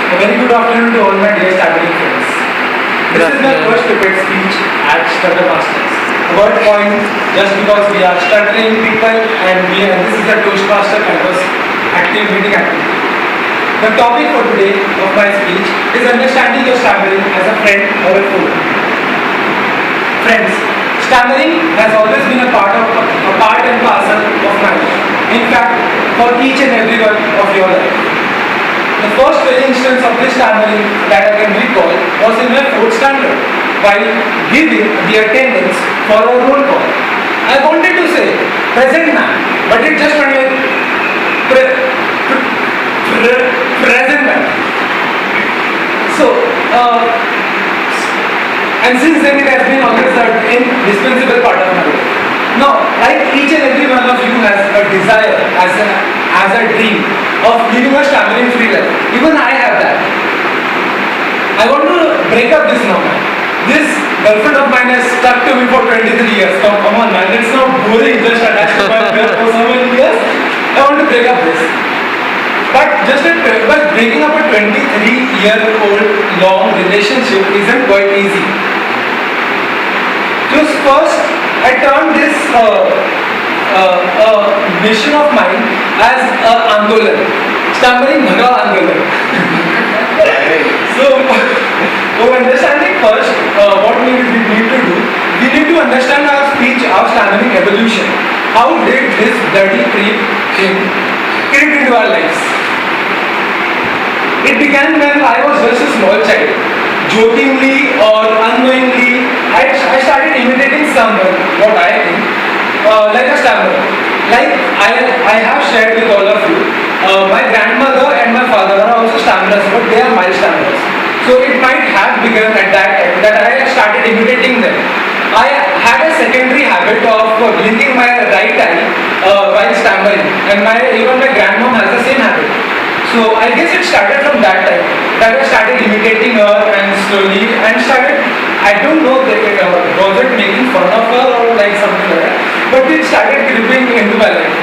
A very good afternoon to all my dear stammering friends. This is my first prepared speech at Stutter Masters. Word point, just because we are stuttering people and this is a Toastmaster campus meeting activity. The topic for today of my speech is understanding your stammering as a friend or a foe. Friends, stammering has always been a part and parcel of my life. In fact, for each and every one of your life. The first very instance of this stammering that I can recall was in my 4th standard while giving the attendance for a roll call. I wanted to say present ma'am, but it just went like present ma'am. So, and since then it has been always an indispensable part of my life. Now, like each and every one of you has a desire, as a dream of living a stammering free life. Even I have that. I want to break up this now. This girlfriend of mine has stuck to me for 23 years. Come on man, it's not boring just attached to my girl for so many years. I want to break up this. But breaking up a 23-year-old long relationship isn't quite easy. Just first, I turned this mission of mine as Andolan, stammering Bhagav Andolan. So, understanding first what we need to do, we need to understand our speech, our stammering evolution. How did this bloody creep into our lives? It began when I was just a small child. Jokingly or unknowingly, I started imitating someone, what I think, like a stammerer. Like I have shared with all of you, my grandmother and my father are also stammerers, but they are mild stammerers. So it might have begun at that time that I started imitating them. I had a secondary habit of blinking my right eye while stammering, and even my grandmom has the same habit. So I guess it started from that time that I started imitating her and slowly I don't know was it making fun of her or like something like that, but it started creeping into my life.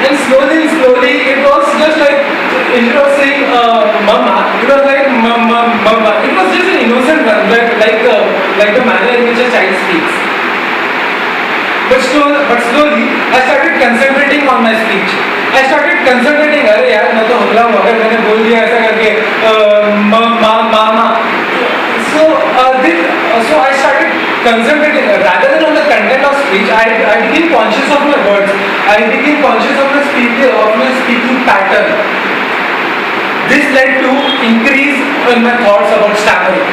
And slowly it was just like, instead of saying mama, it was like mama. It was just an innocent one, like the manner in which a child speaks. But slowly, I started concentrating on my speech. I started concentrating, अरे यार मैं तो हल्ला हूँ अगर मैंने बोल दिया ऐसा करके मामा. So I started concentrating rather than on the content of speech. I became conscious of my words. I became conscious of my speaking pattern. This led to increase in my thoughts about stammering,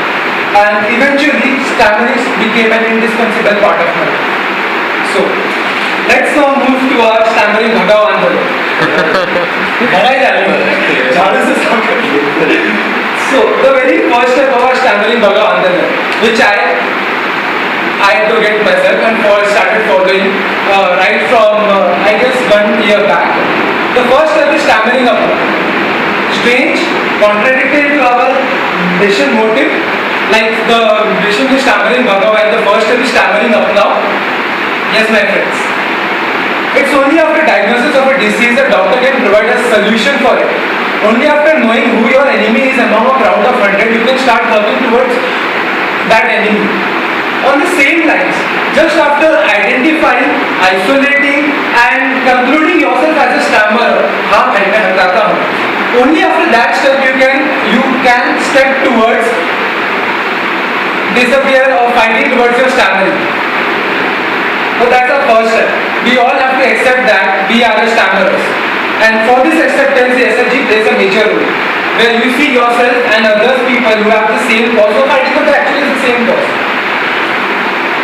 and eventually stammering became an indispensable part of my life. So, let's now move to our stammering Bhagav Andolan. So, the very first step of our stammering Bhagav Andolan, which I had to get myself and started following right from I guess 1 year back. The first step is stammering up. Strange, contradictory to our mission motive, like the mission is stammering Bhagav and the first step is stammering up now. Yes, my friends. It's only after diagnosis of a disease a doctor can provide a solution for it. Only after knowing who your enemy is among a crowd of 100, you can start working towards that enemy. On the same lines, just after identifying, isolating, and concluding yourself as a stammerer, only after that step you can step towards disappear or fighting towards your stammering. So that's the first step. We all have to accept that we are stammerers. And for this acceptance, the SFG plays a major role. Where you see yourself and other people who have the same cause of fighting, but actually it's the same cause.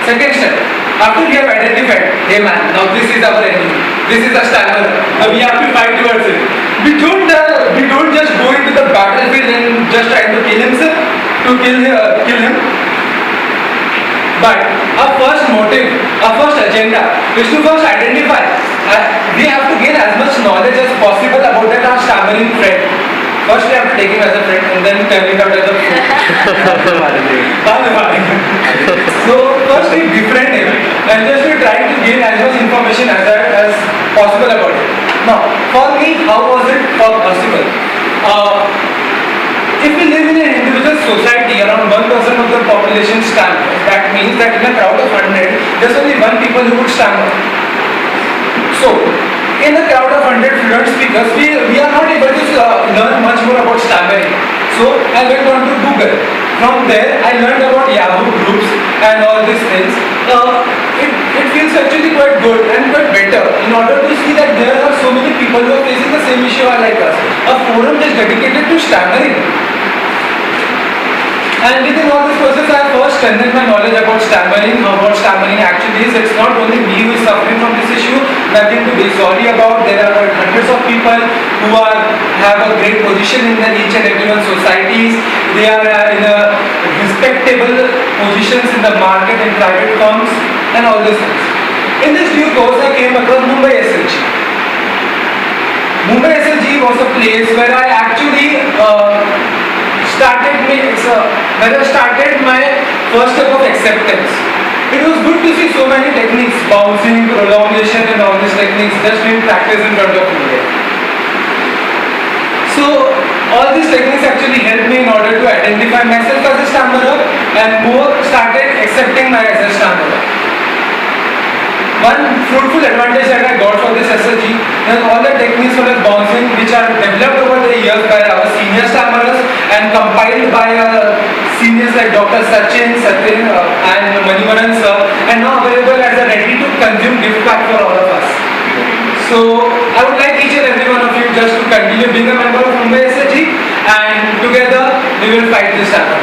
Second step. After we have identified, hey man, now this is our enemy. This is a stammerer. Now we have to fight towards it. We don't just go into the battlefield and just try to kill him. But our first motive, our first agenda is to first identify. We have to gain as much knowledge as possible about that our stammering friend. First we have to take him as a friend and then turn it out as a fool. So first we befriend him and just we try to gain as much information as possible about it. Now, for me, how was it possible? society, around 1% of the population stammers. That means that in a crowd of 100, there's only one people who would stammer. So, in a crowd of 100 fluent speakers, we are not able to learn much more about stammering. So, I went on to Google. From there, I learned about Yahoo groups and all these things. It feels actually quite good and quite better in order to see that there are so many people who are facing the same issue like us. A forum is dedicated to stammering. And within all this process, I first strengthened my knowledge about stammering, how what stammering actually is. It's not only me who is suffering from this issue, nothing to be sorry about. There are hundreds of people who have a great position in each and every one societies. They are in a respectable positions in the market and private firms and all these things. In this due course, I came across Mumbai SLG. Mumbai SLG was a place where I actually started my first step of acceptance. It was good to see so many techniques, bouncing, prolongation and all these techniques just being practiced in front of me. So all these techniques actually helped me in order to identify myself as a stammerer and more started accepting my as a stammerer. One fruitful advantage that I got for this SLG is all the techniques for the bouncing which are developed over the years by our senior stammerers and compiled by seniors like Dr. Satin and Manivaran sir and now available as a ready to consume gift pack for all of us. So I would like each and every one of you just to continue being a member of Mumbai SLG and together we will fight this stammer.